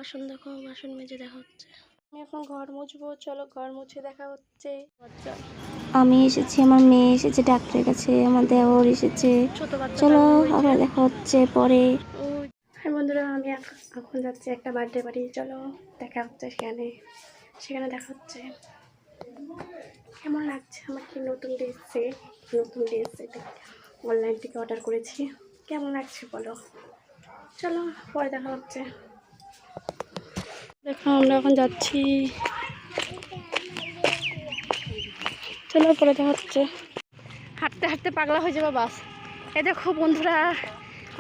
বাসন দেখো, বাসন মেজে দেখা হচ্ছে। আমি এখন ঘর মুছবো, চলো ঘর মুছে দেখা হচ্ছে। আমি এসেছি, আমার মেয়ে এসেছে ডাক্তারের কাছে, আমার দেওর এসেছে। চলো আবার দেখা হচ্ছে পরে। হ্যাঁ বন্ধুরা, আমি এখন যাচ্ছি একটা বার্থডে বাড়ি, চলো দেখা হচ্ছে সেখানে দেখা হচ্ছে। কেমন লাগছে আমার? কি নতুন ড্রেস এটা অনলাইন থেকে অর্ডার করেছি। কেমন লাগছে বলো? চলো পরে দেখা হচ্ছে। দেখো আমরা এখন যাচ্ছি, চলো পরে দেখা হচ্ছে। হাঁটতে হাঁটতে পাগলা হয়ে যাবো বাস। এই দেখো বন্ধুরা,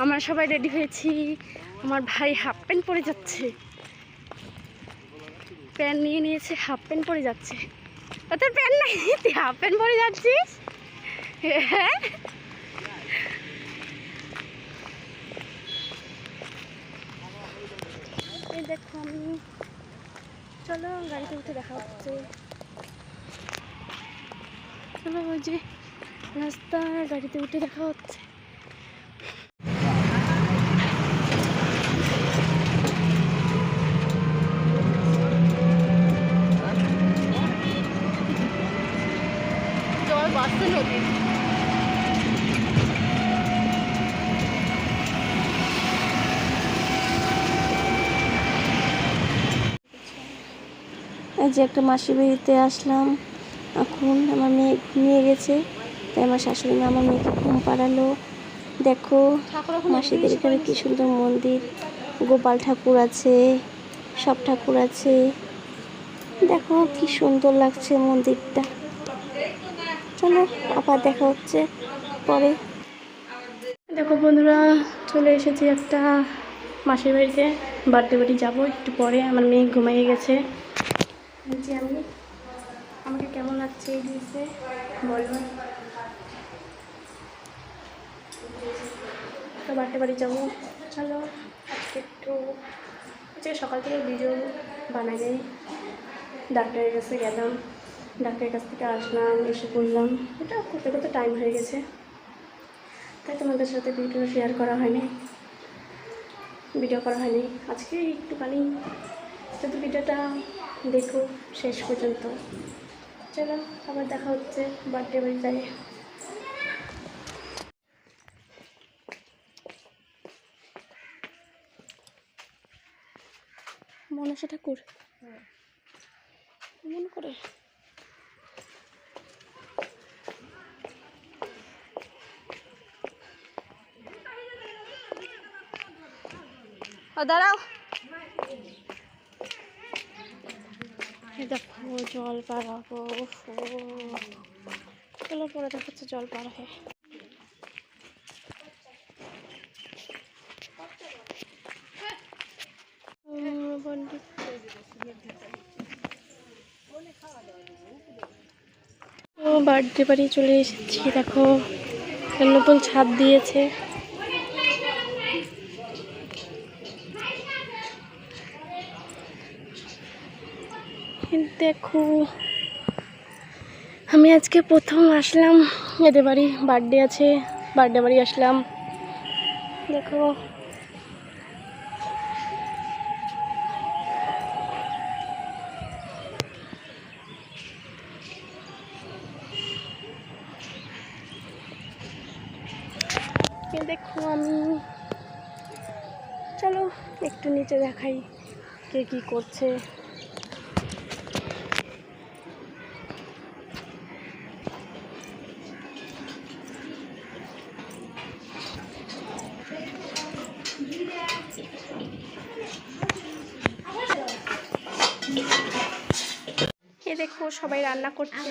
আমরা সবাই রেডি হয়েছি। আমার ভাই হাফ প্যান্ট পরে যাচ্ছে, প্যান্ট নিয়ে নিয়েছে, হাফ প্যান্ট পরে যাচ্ছে। তোর প্যান্ট নাই, তুই হাফ প্যান্ট পরে যাচ্ছিস? হ্যাঁ, এই দেখো আমি, চলো গাড়িতে উঠে দেখা হচ্ছে। চলো ওই যে রাস্তা, গাড়িতে উঠে দেখা হচ্ছে। জল বাড়ছে নদী। এই যে একটা মাসির বাড়িতে আসলাম, এখন আমার মেয়ে ঘুমিয়ে গেছে, তাই আমার শাশুড়ি মা আমার মেয়েকে ঘুম পাড়ালো। দেখো মাসিদের এখানে কি সুন্দর মন্দির, গোপাল ঠাকুর আছে, সব ঠাকুর আছে। দেখো কি সুন্দর লাগছে মন্দিরটা। চলো আবার দেখা হচ্ছে পরে। দেখো বন্ধুরা, চলে এসেছি একটা মাসির বাড়িতে, বার্থডে বাড়ি যাবো একটু পরে। আমার মেয়ে ঘুমিয়ে গেছে। যে আমাকে কেমন লাগছে এই ড্রেসে বলো? তো বার্থডে বাড়ি যাবো, চলো আজকে আজকে সকাল থেকে ভিডিও বানাই নেই। ডাক্তারের কাছে গেলাম, ডাক্তারের কাছ থেকে আসলাম, এসে পড়লাম, এটা করতে করতে টাইম হয়ে গেছে, তাই তোমাদের সাথে ভিডিও শেয়ার করা হয়নি, ভিডিও করা হয়নি। আজকে একটুখানি যদি ভিডিওটা দেখো শেষ পর্যন্ত। চলো আবার দেখা হচ্ছে বার্থডে বাড়ি যাই। মনসা ঠাকুর মনে করে দাঁড়াও। দেখো জল পাড়াবো, চলো পরে দেখাচ্ছে জল পাড়া হয়ে। বার্থডে বাড়ি চলে এসেছি, দেখো নতুন ছাদ দিয়েছে। দেখো আমি আজকে প্রথম আসলাম এদের বাড়ি, বার্থডে আছে, বার্থডে বাড়ি আসলাম। দেখো দেখো আমি, চলো একটু নিচে দেখাই কে কি করছে। এ দেখো সবাই রান্না করছে,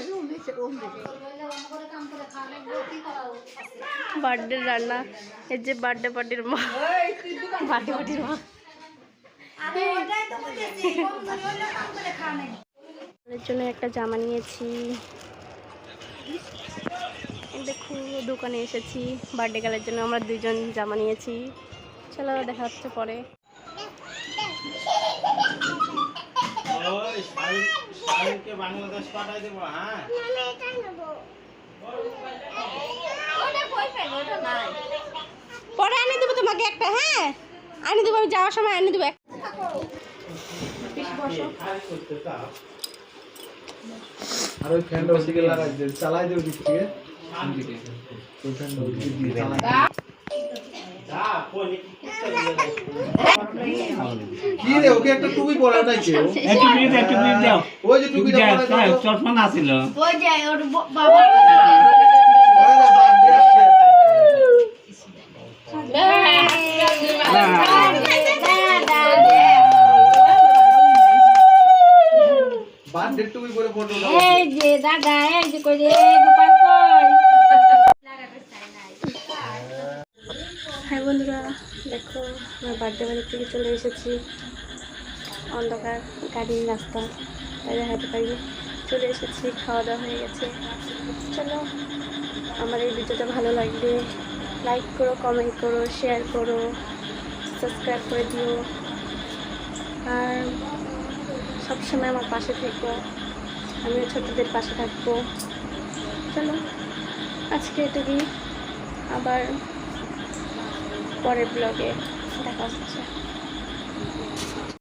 বার্থডে রান্না। এই যে বার্থডের মা, বার্থডের মা এর জন্য একটা জামা নিয়েছি। দেখো দোকানে এসেছি বার্থডে গার্লের জন্য, আমরা দুজন জামা নিয়েছি। চলো দেখা হচ্ছে পরে। বাংলাদেশ পাঠাই দেবো। হ্যাঁ পরে এনে দেবো তোমাকে একটা, হ্যাঁ এনে দেবো, যাওয়ার সময় এনে দেবো। বসো। আর ওই ফ্যানটা ওদিকে লাগাই দে, চালাই দে ওদিক থেকে। ওই ফ্যানটা ওদিকে দিয়ে চালাই দে। কি রে, ওকে একটা টুপি পরাও নাই কেউ? একটু বিয়ে দাও ওই যে টুপিটা পরাই দাও। চশমা না ছিল ওই যে ওর বাবা পরাই দাও, বার্থডে আসছে। বার্থডে টুপি পরে ফটো দাও। এই যে দাদা এই যে কই রে গোপাল কই হ্যাঁ বন্ধুরা, দেখো আমার বার্থডে বাড়ির থেকে চলে এসেছি। অন্ধকার, গাড়ির রাস্তা, তাই দেখাতে পারিনি। চলে এসেছি, খাওয়া দাওয়া হয়ে গেছে। চলো, আমার এই ভিডিওটা ভালো লাগলে লাইক করো, কমেন্ট করো, শেয়ার করো, সাবস্ক্রাইব করে দিও। আর সবসময় আমার পাশে থেকো, আমিও ছোটদের পাশে থাকবো। চলো, আজকে এটুকুই, আবার পরের ব্লগে দেখা হচ্ছে।